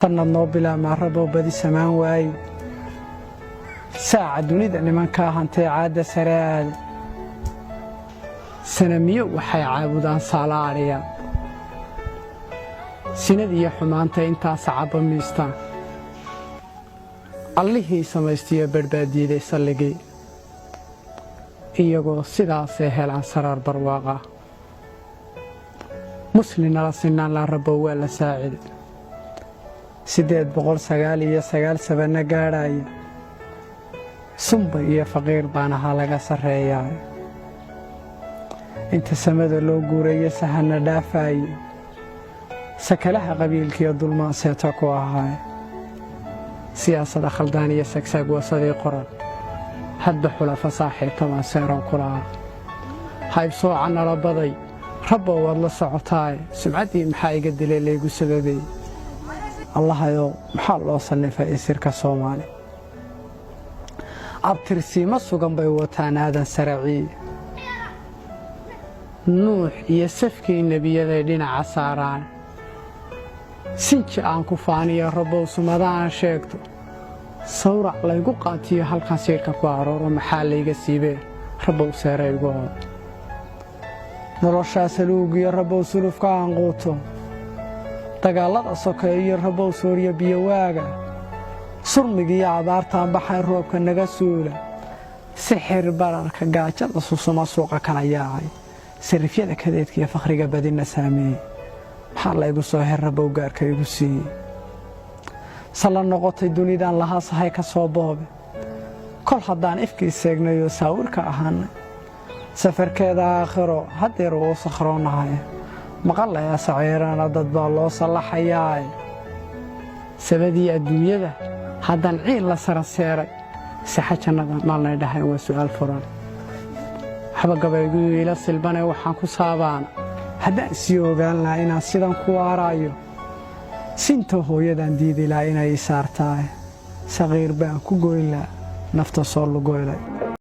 sanad noo bilaabmaa rabo badi samaan waayo saaca dunida nimankaa hantay caada sare aada sanamiyo waxay caabudaan saalaariya sinad iyo xumaanta intaas caba miistaan allihii samaystiyo badbaadiyay salligii iyagoo sidaasay helaan saraar barwaaqa muslimna la sinaan la rabo waa la saacid 899 sabana gaadhaya sumba iyo faqiir baan ahaa laga sareeyaa inta samada loo guureeyo sahana dhaafay sakalaha qabiilkiyo dulmaan seeto ku ahaa siyaasadda khaldaan iyo sagsaag wasadii qoran hadba xulafa saaxiibtama seeran kula hayb soo canala baday rabbo wad la socotaay sumcadii maxaa iga dilay leegu sababay allahayo maxaa loo sanifay isirka Soomaali abtirsiima sugan bay wataan aadan saraaci nuux iyo safkii nabiyada dhinaca saaraan sinji aan ku faaniyo rabbo sumadaan sheegto sawrac laygu qaatiyo halkan sirka ku arooro maxaa layga siibay rabbo saaraygo noloshaas luugiyo rabbo sulufka aan quuto dagaalada sokeeyo rabbo sooriyo biyo waaga surmigiyo abaartaan baxay roobka naga suula sixir bararka gaajada susuma suuqa kana yaacay sarifyada kadeedka iyo fakhriga badina saameeyay maxaa laygu soo heer rabbo gaarka igu siiyay sala noqotay dunidan lahaa sahay ka soo boobe kol haddaan ifkii seegnayo saawirka ahaana safarkeeda aakhiro hadeer uu sakhroonahay maqalaya saciirana dad baa loo salaxayaa sabadii adduunyada haddaan ciil la saraseeray saxa jannada maalnay dhahay waa su'aal furan waxba gabaygu ila silbanay waxaan ku saabaan haddaan sii ogaan lahaa inaan sidan ku waarayo sinta hooyadan diidi lahaa inay saartaay saqiir baan ku goyn lahaa nafta soo lugoylay